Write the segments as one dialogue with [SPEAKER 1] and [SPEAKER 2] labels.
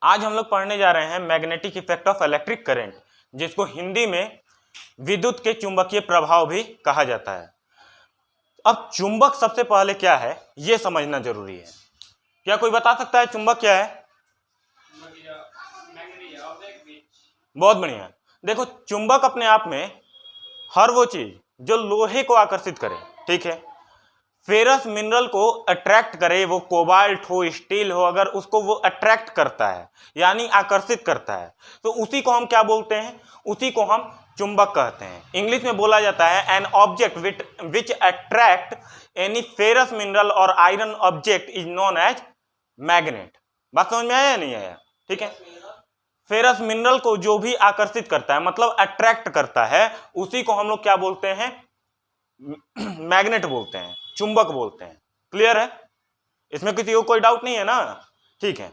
[SPEAKER 1] आज हम लोग पढ़ने जा रहे हैं magnetic effect of electric current, जिसको हिंदी में विद्युत के चुंबकीय प्रभाव भी कहा जाता है। अब चुंबक सबसे पहले क्या है यह समझना जरूरी है। क्या कोई बता सकता है चुंबक क्या है? बहुत बढ़िया। देखो, चुंबक अपने आप में हर वो चीज जो लोहे को आकर्षित करे, ठीक है, फेरस मिनरल को अट्रैक्ट करे, वो कोबाल्ट हो, स्टील हो, अगर उसको वो अट्रैक्ट करता है यानी आकर्षित करता है, तो उसी को हम क्या बोलते हैं? उसी को हम चुंबक कहते हैं। इंग्लिश में बोला जाता है an object which attract any ferrous mineral और iron object is known as magnet. बात समझ में आया या नहीं आया? ठीक है, फेरस मिनरल को जो भी आकर्षित करता है मतलब अट्रैक्ट करता है, उसी को हम लोग क्या बोलते हैं? मैग्नेट बोलते हैं, चुंबक बोलते हैं। क्लियर है? इसमें किसी को कोई डाउट नहीं है ना? ठीक है,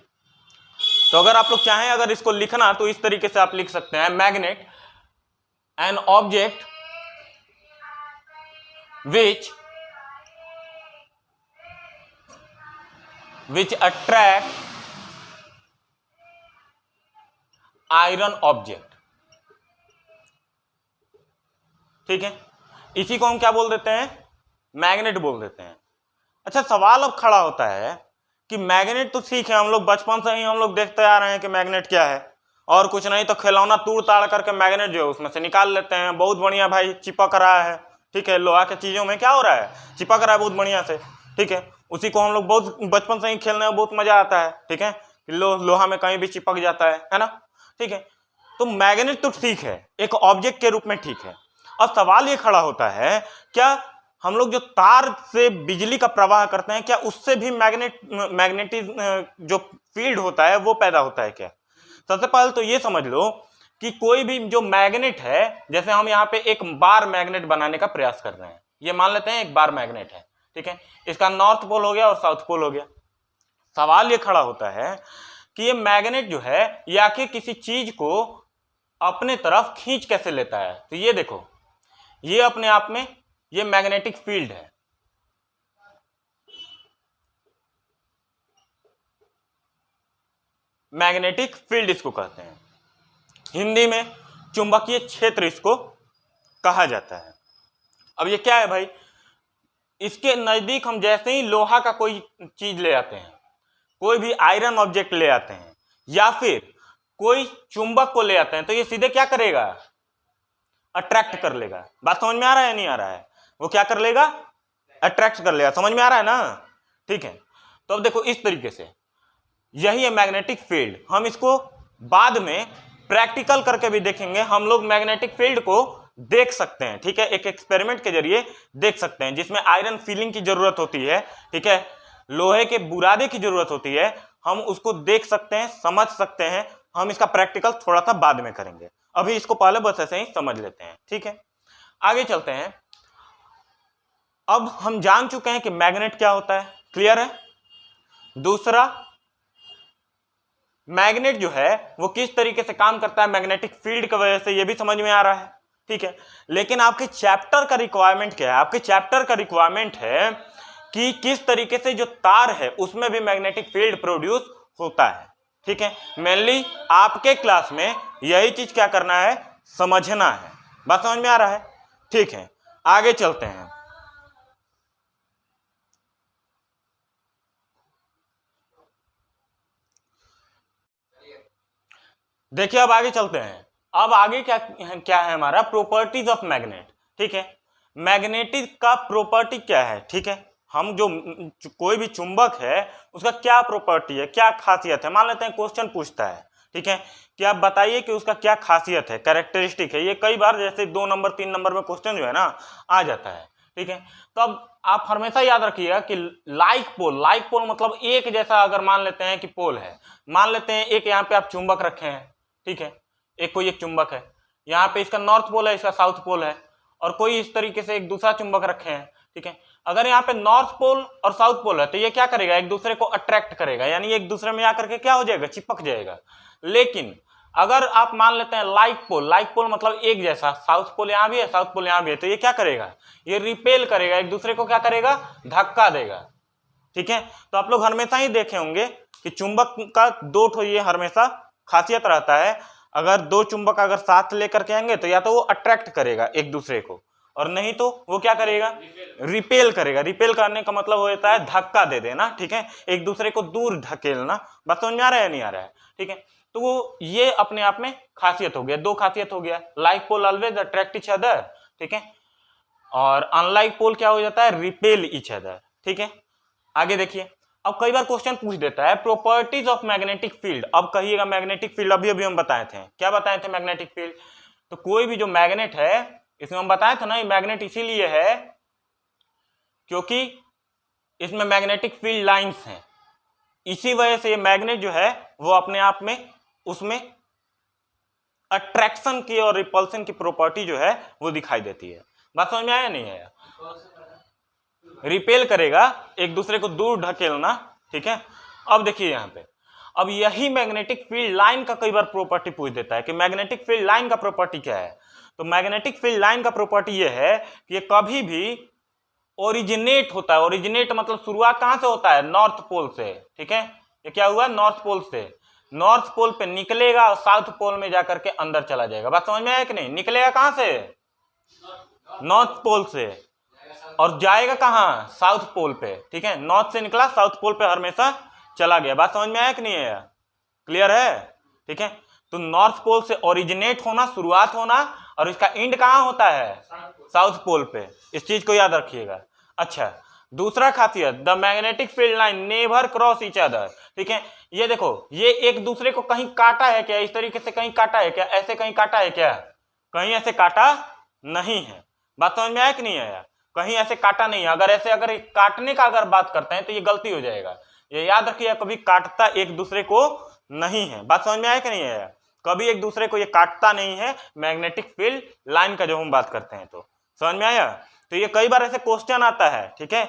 [SPEAKER 1] तो अगर आप लोग चाहें अगर इसको लिखना तो इस तरीके से आप लिख सकते हैं, magnet N object which attract iron object. ठीक है, इसी को हम क्या बोल देते हैं? मैग्नेट बोल देते हैं। अच्छा, सवाल अब खड़ा होता है कि मैग्नेट तो ठीक है, हम लोग बचपन से ही हम लोग देखते आ रहे हैं कि मैग्नेट क्या है, और कुछ नहीं तो खिलौना तोड़ ताड़ करके मैग्नेट जो है उसमें से निकाल लेते हैं। बहुत बढ़िया भाई, चिपक रहा है, ठीक है, लोहा के चीजों में क्या हो रहा है? चिपक रहा है बहुत बढ़िया से, ठीक है। उसी को हम लोग बहुत बचपन से ही खेलने में बहुत मजा आता है, ठीक है, लोहा में कहीं भी चिपक जाता है ना, ठीक है। तो मैग्नेट तो ठीक है, एक ऑब्जेक्ट के रूप में ठीक है। अब सवाल ये खड़ा होता है, क्या हम लोग जो तार से बिजली का प्रवाह करते हैं, क्या उससे भी मैग्नेटिक जो फील्ड होता है वो पैदा होता है क्या? सबसे पहले तो ये समझ लो कि कोई भी जो मैग्नेट है, जैसे हम यहाँ पे एक बार मैग्नेट बनाने का प्रयास कर रहे हैं, ये मान लेते हैं एक बार मैग्नेट है, ठीक है, इसका नॉर्थ पोल हो गया और साउथ पोल हो गया। सवाल ये खड़ा होता है कि ये मैग्नेट जो है या कि किसी चीज को अपने तरफ खींच कैसे लेता है। तो ये देखो, ये अपने आप में ये मैग्नेटिक फील्ड है। मैग्नेटिक फील्ड इसको कहते हैं, हिंदी में चुंबकीय क्षेत्र इसको कहा जाता है। अब ये क्या है भाई? इसके नजदीक हम जैसे ही लोहा का कोई चीज ले आते हैं, कोई भी आयरन ऑब्जेक्ट ले आते हैं, या फिर कोई चुंबक को ले आते हैं, तो ये सीधे क्या करेगा? अट्रैक्ट कर लेगा। बात समझ में आ रहा है नहीं आ रहा है? वो क्या कर लेगा? अट्रैक्ट कर लेगा। समझ में आ रहा है ना? ठीक है, तो अब देखो इस तरीके से यही है मैग्नेटिक फील्ड। हम इसको बाद में प्रैक्टिकल करके भी देखेंगे। हम लोग मैग्नेटिक फील्ड को देख सकते हैं, ठीक है, एक एक्सपेरिमेंट के जरिए देख सकते हैं, जिसमें आयरन फीलिंग की जरूरत होती है, ठीक है, लोहे के बुरादे की जरूरत होती है। हम उसको देख सकते हैं, समझ सकते हैं। हम इसका प्रैक्टिकल थोड़ा सा बाद में करेंगे, अभी इसको पहले बस ऐसे ही समझ लेते हैं, ठीक है। आगे चलते हैं। अब हम जान चुके हैं कि मैग्नेट क्या होता है, क्लियर है। दूसरा, मैग्नेट जो है वो किस तरीके से काम करता है मैग्नेटिक फील्ड की वजह से, ये भी समझ में आ रहा है, ठीक है। लेकिन आपके चैप्टर का रिक्वायरमेंट क्या है? आपके चैप्टर का रिक्वायरमेंट है कि किस तरीके से जो तार है उसमें भी मैग्नेटिक फील्ड प्रोड्यूस होता है, ठीक है। मेनली आपके क्लास में यही चीज क्या करना है? समझना है। बात समझ में आ रहा है? ठीक है, आगे चलते हैं। देखिए, अब आगे चलते हैं। अब आगे क्या क्या है हमारा? प्रॉपर्टीज ऑफ मैग्नेट, ठीक है। मैग्नेटिक का प्रॉपर्टी क्या है, ठीक है। हम जो कोई भी चुंबक है उसका क्या प्रॉपर्टी है, क्या खासियत है, मान लेते हैं क्वेश्चन पूछता है, ठीक है, कि आप बताइए कि उसका क्या खासियत है, कैरेक्टरिस्टिक है। ये कई बार जैसे 2 नंबर 3 नंबर में क्वेश्चन जो है ना आ जाता है, ठीक है। तो अब आप हमेशा याद रखिएगा कि लाइक पोल मतलब एक जैसा, अगर मान लेते हैं कि पोल है, मान लेते हैं एक यहाँ पे आप चुंबक रखे हैं, ठीक है, एक चुंबक है, यहाँ पे इसका नॉर्थ पोल है, इसका साउथ पोल है, और कोई इस तरीके से एक दूसरा चुंबक रखे हैं, ठीक है। अगर यहाँ पे नॉर्थ पोल और साउथ पोल है तो ये क्या करेगा? एक दूसरे को अट्रैक्ट करेगा, यानी एक दूसरे में आकर के क्या हो जाएगा? चिपक जाएगा। लेकिन अगर आप मान लेते हैं लाइक पोल मतलब एक जैसा, साउथ पोल यहाँ भी है, साउथ पोल यहाँ भी है, तो ये क्या करेगा? ये रिपेल करेगा, एक दूसरे को क्या करेगा? धक्का देगा। ठीक है। तो आप लोग हमेशा ही देखे होंगे कि चुंबक का दो ठो ये हमेशा खासियत रहता है, अगर दो चुंबक अगर साथ लेकर के आएंगे तो या तो वो अट्रैक्ट करेगा एक दूसरे को, और नहीं तो वो क्या करेगा, रिपेल करेगा। रिपेल करने का मतलब होता है धक्का दे देना, ठीक है, एक दूसरे को दूर ढकेलना। बात समझ में आ रहा है, नहीं आ रहा है, ठीक है। तो वो ये अपने आप में खासियत हो गया, दो खासियत हो गया, like pole always attract each other, ठीक है, और अनलाइक पोल क्या हो जाता है, रिपेल ईच अदर, ठीक है। आगे देखिए, अब कई बार क्वेश्चन पूछ देता है प्रॉपर्टीज ऑफ मैग्नेटिक फील्ड। अब कहिएगा मैग्नेटिक फील्ड अभी अभी हम बताए थे, क्या बताए थे मैग्नेटिक फील्ड, तो कोई भी जो मैग्नेट है, इसमें हम बताए थे ना, ये मैग्नेट इसीलिए है क्योंकि इसमें मैग्नेटिक फील्ड लाइंस हैं, इसी वजह से ये मैग्नेट जो है वो अपने आप में उसमें अट्रैक्शन की और रिपल्सन की प्रॉपर्टी जो है वो दिखाई देती है। बात समझ में आया, नहीं आया, रिपेल करेगा, एक दूसरे को दूर ढकेलना, ठीक है। अब देखिए यहाँ पे, अब यही मैग्नेटिक फील्ड लाइन का कई बार प्रॉपर्टी पूछ देता है कि मैग्नेटिक फील्ड लाइन का प्रॉपर्टी क्या है। तो मैग्नेटिक फील्ड लाइन का प्रॉपर्टी ये है कि ये कभी भी ओरिजिनेट होता है, ओरिजिनेट मतलब शुरुआत कहां से होता है, नॉर्थ पोल से, ठीक है। ये क्या हुआ, नॉर्थ पोल से, नॉर्थ पोल पे निकलेगा और साउथ पोल में जाकर के अंदर चला जाएगा। बात समझ में आया कि नहीं, निकलेगा कहां से, नॉर्थ पोल से, और जाएगा कहां, साउथ पोल पे, ठीक है। नॉर्थ से निकला, साउथ पोल पे हमेशा चला गया। बात समझ में आया कि नहीं आया, क्लियर है, ठीक है। तो नॉर्थ पोल से ओरिजिनेट होना, शुरुआत होना, और इसका एंड कहां होता है, साउथ पोल पे, इस चीज को याद रखिएगा। अच्छा, दूसरा खासियत, the magnetic field line never cross each other, ठीक है। ये देखो, ये एक दूसरे को कहीं काटा है क्या, इस तरीके से कहीं काटा है क्या, ऐसे कहीं काटा है क्या, कहीं ऐसे काटा नहीं है। बात समझ में आया कि नहीं आया, कहीं ऐसे काटा नहीं है। अगर ऐसे अगर काटने का अगर बात करते हैं तो ये गलती हो जाएगा, ये याद रखिए, कभी काटता एक दूसरे को नहीं है। बात समझ में आया कि नहीं आया, कभी एक दूसरे को ये काटता नहीं है मैग्नेटिक फील्ड लाइन का, जो हम बात करते हैं, तो समझ में आया। तो ये कई बार ऐसे क्वेश्चन आता है, ठीक है।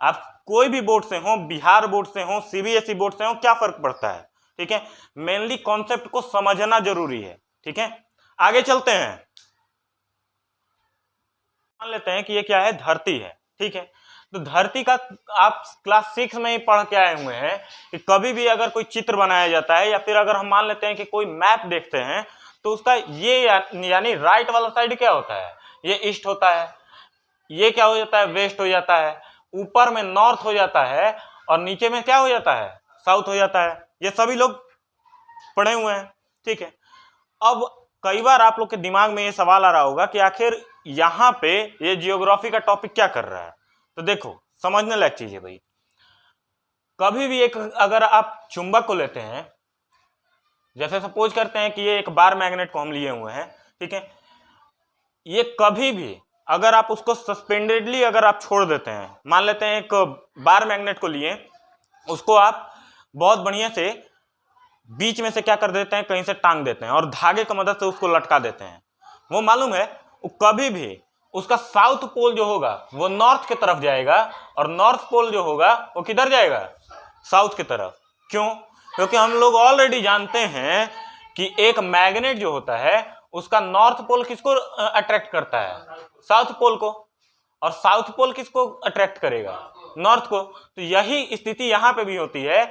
[SPEAKER 1] आप कोई भी बोर्ड से हो, बिहार बोर्ड से हो, सीबीएसई बोर्ड से हो, क्या फर्क पड़ता है, ठीक है, मेनली कॉन्सेप्ट को समझना जरूरी है, ठीक है। आगे चलते हैं, मान लेते हैं कि ये क्या है, धरती है, ठीक है। तो धरती का आप क्लास 6 में ही पढ़ के आए हुए हैं कि कभी भी अगर कोई चित्र बनाया जाता है, या फिर अगर हम मान लेते हैं कि कोई मैप देखते हैं, तो उसका ये यानी राइट वाला साइड क्या होता है, ये ईस्ट होता है, ये क्या हो जाता है, वेस्ट हो जाता है, ऊपर में नॉर्थ हो जाता है, और नीचे में क्या हो जाता है, साउथ हो जाता है। ये सभी लोग पढ़े हुए हैं, ठीक है। अब कई बार आप लोग के दिमाग में ये सवाल आ रहा होगा कि आखिर यहाँ पे ये जियोग्राफी का टॉपिक क्या कर रहा है। तो देखो, समझने लायक चीज है भाई, कभी भी एक अगर आप चुंबक को लेते हैं, जैसे सपोज करते हैं कि ये एक बार मैग्नेट को हम लिए हुए हैं, ठीक है, ये कभी भी अगर आप उसको सस्पेंडेडली अगर आप छोड़ देते हैं, मान लेते हैं एक बार मैग्नेट को लिए, उसको आप बहुत बढ़िया से बीच में से क्या कर देते हैं, कहीं से टांग देते हैं, और धागे की मदद से उसको लटका देते हैं, वो मालूम है वो कभी भी उसका साउथ पोल जो होगा वो नॉर्थ की तरफ जाएगा, और नॉर्थ पोल जो होगा वो किधर जाएगा, साउथ की तरफ। क्यों, क्योंकि हम लोग ऑलरेडी जानते हैं कि एक मैग्नेट जो होता है उसका नॉर्थ पोल किसको अट्रैक्ट करता है, साउथ पोल को, और साउथ पोल किसको अट्रैक्ट करेगा, नॉर्थ को। तो यही स्थिति यहां पे भी होती है,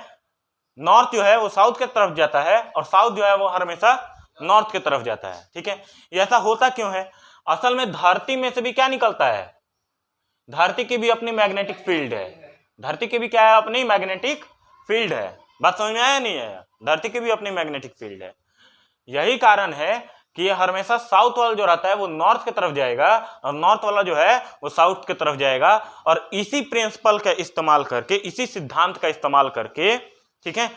[SPEAKER 1] नॉर्थ जो है वो साउथ की तरफ जाता है, और साउथ जो है वो हमेशा नॉर्थ की तरफ जाता है, ठीक है। ऐसा होता क्यों है, असल में धरती में से भी क्या निकलता है, धरती की भी अपनी मैग्नेटिक फील्ड है, धरती की भी क्या है, अपनी मैग्नेटिक फील्ड है। बात समझ में आया नहीं आया, धरती की भी अपनी मैग्नेटिक फील्ड है। यही कारण है कि ये हमेशा साउथ वाला जो रहता है वो नॉर्थ की तरफ जाएगा, और नॉर्थ वाला जो है वो साउथ की तरफ जाएगा। और इसी प्रिंसिपल का इस्तेमाल करके, इसी सिद्धांत का इस्तेमाल करके, ठीक है,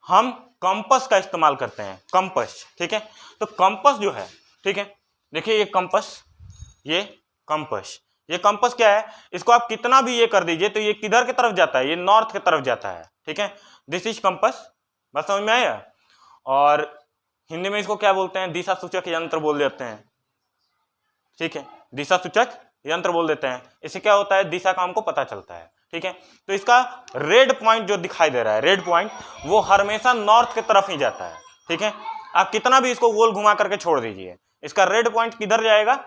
[SPEAKER 1] हम कंपास का इस्तेमाल करते हैं, कंपास, ठीक है। तो कंपास जो है, ठीक है, देखिए ये कंपास, ये कंपास, ये कंपास क्या है, इसको आप कितना भी ये कर दीजिए तो ये किधर की तरफ जाता है, ये नॉर्थ की तरफ जाता है, ठीक है। दिस इज कंपास, बस समझ में आया। और हिंदी में इसको क्या बोलते हैं, दिशा सूचक यंत्र बोल देते हैं, ठीक है, दिशा सूचक यंत्र बोल देते हैं। इससे क्या होता है, दिशा का हमको पता चलता है, ठीक है। तो इसका रेड पॉइंट जो दिखाई दे रहा है, रेड पॉइंट, वो हमेशा नॉर्थ की तरफ ही जाता है, ठीक है। आप कितना भी इसको गोल घुमा करके छोड़ दीजिए, इसका रेड पॉइंट किधर जाएगा,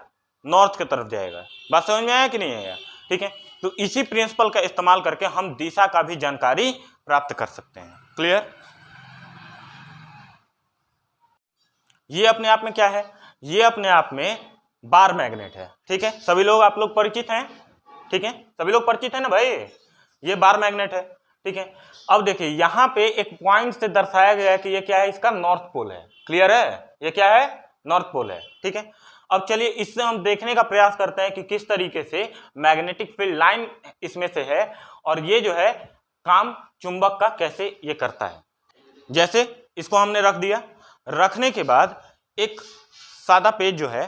[SPEAKER 1] नॉर्थ की तरफ जाएगा। बात समझ में आया कि नहीं आया, ठीक है। तो इसी प्रिंसिपल का इस्तेमाल करके हम दिशा का भी जानकारी प्राप्त कर सकते हैं। क्लियर? ये अपने आप में क्या है? ये अपने आप में बार मैग्नेट है। ठीक है, सभी लोग आप लोग परिचित हैं? ठीक है, सभी लोग परिचित हैं ना भाई? ये बार मैग्नेट है। ठीक है, अब देखिए यहां पे एक पॉइंट से दर्शाया गया है कि ये क्या है, इसका नॉर्थ पोल है। क्लियर है? ये क्या है? नॉर्थ पोल है। ठीक है, अब चलिए इससे हम देखने का प्रयास करते हैं कि किस तरीके से मैग्नेटिक फील्ड लाइन इसमें से है और ये जो है काम चुंबक का कैसे ये करता है। जैसे इसको हमने रख दिया, रखने के बाद एक सादा पेज जो है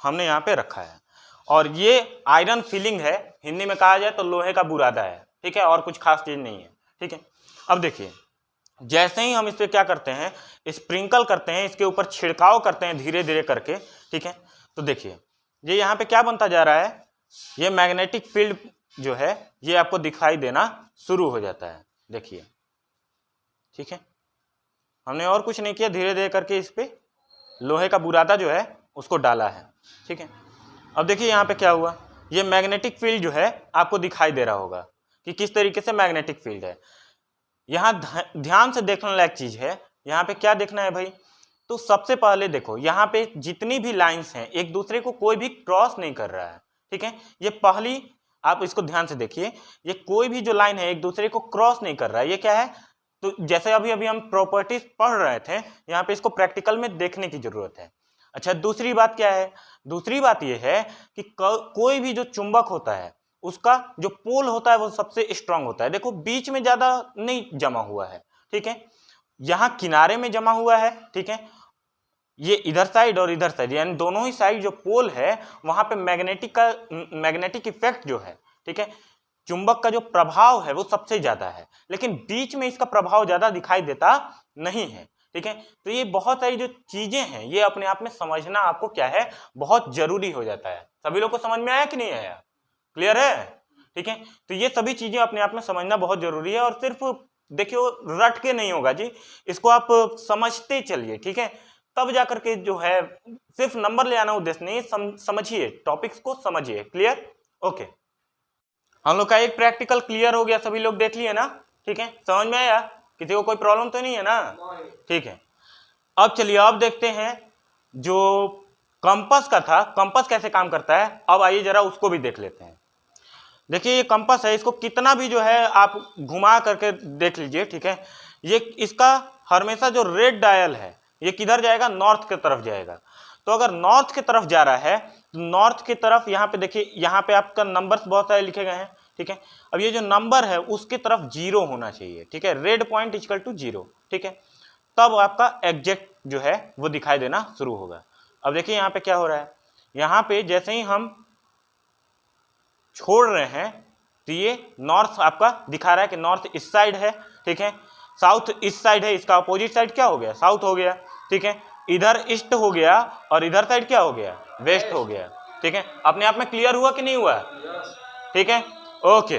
[SPEAKER 1] हमने यहाँ पे रखा है और ये आयरन फिलिंग है, हिंदी में कहा जाए तो लोहे का बुरादा है। ठीक है, और कुछ खास चीज नहीं है। ठीक है, अब देखिए जैसे ही हम इस पे क्या करते हैं, स्प्रिंकल करते हैं, इसके ऊपर छिड़काव करते हैं धीरे धीरे करके। ठीक है, तो देखिए ये यहाँ पे क्या बनता जा रहा है, ये मैग्नेटिक फील्ड जो है ये आपको दिखाई देना शुरू हो जाता है। देखिए, ठीक है, हमने और कुछ नहीं किया, धीरे धीरे करके इस पे लोहे का बुरादा जो है उसको डाला है। ठीक है, अब देखिए यहाँ पे क्या हुआ, ये मैग्नेटिक फील्ड जो है आपको दिखाई दे रहा होगा कि किस तरीके से मैग्नेटिक फील्ड है। यहाँ ध्यान से देखने लायक चीज है, यहाँ पे क्या देखना है भाई, तो सबसे पहले देखो यहाँ पे जितनी भी लाइंस हैं एक दूसरे को कोई भी क्रॉस नहीं कर रहा है। ठीक है, ये पहली, आप इसको ध्यान से देखिए, ये कोई भी जो लाइन है एक दूसरे को क्रॉस नहीं कर रहा है। ये क्या है, तो जैसे अभी अभी हम प्रॉपर्टीज पढ़ रहे थे, यहाँ पे इसको प्रैक्टिकल में देखने की जरूरत है। अच्छा, दूसरी बात क्या है, दूसरी बात यह है कि कोई भी जो चुंबक होता है उसका जो पोल होता है वो सबसे स्ट्रांग होता है। देखो बीच में ज्यादा नहीं जमा हुआ है। ठीक है, यहाँ किनारे में जमा हुआ है। ठीक है, ये इधर साइड और इधर साइड यानी दोनों ही साइड जो पोल है वहां पे मैग्नेटिक इफेक्ट जो है, ठीक है, चुंबक का जो प्रभाव है वो सबसे ज्यादा है, लेकिन बीच में इसका प्रभाव ज्यादा दिखाई देता नहीं है। ठीक है, तो ये बहुत सारी जो चीजें हैं ये अपने आप में समझना आपको क्या है, बहुत जरूरी हो जाता है। सभी लोग को समझ में आया कि नहीं आया? क्लियर है? ठीक है, तो ये सभी चीजें अपने आप में समझना बहुत जरूरी है और सिर्फ देखियो रट के नहीं होगा जी, इसको आप समझते चलिए। ठीक है, तब जाकर के जो है सिर्फ नंबर ले आना उद्देश्य नहीं, समझिए, टॉपिक्स को समझिए। क्लियर? ओके, हम लोग का एक प्रैक्टिकल क्लियर हो गया, सभी लोग देख लिए ना? ठीक है, समझ में आया? किसी को कोई प्रॉब्लम तो नहीं है ना? ठीक है, अब चलिए अब देखते हैं जो कंपास का था, कंपास कैसे काम करता है। अब आइए जरा उसको भी देख लेते हैं। देखिए ये कंपास है, इसको कितना भी जो है आप घुमा करके देख लीजिए। ठीक है, ये इसका हमेशा जो रेड डायल है ये किधर जाएगा, नॉर्थ की तरफ जाएगा। तो अगर नॉर्थ की तरफ जा रहा है तो नॉर्थ की तरफ यहाँ पे देखिए, यहाँ पे आपका नंबर्स बहुत सारे लिखे गए हैं। ठीक है, अब ये जो नंबर है उसकी तरफ 0 होना चाहिए। ठीक है, रेड पॉइंट इक्वल टू 0। ठीक है, तब आपका एग्जैक्ट जो है वो दिखाई देना शुरू होगा। अब देखिए यहाँ पे क्या हो रहा है, यहाँ पे जैसे ही हम छोड़ रहे हैं तो ये नॉर्थ आपका दिखा रहा है कि नॉर्थ इस साइड है। ठीक है, साउथ इस साइड है, इसका अपोजिट साइड क्या हो गया, साउथ हो गया। ठीक है, इधर ईस्ट हो गया और इधर साइड क्या हो गया, वेस्ट हो गया। ठीक है, अपने आप में क्लियर हुआ कि नहीं हुआ? ठीक है, ओके।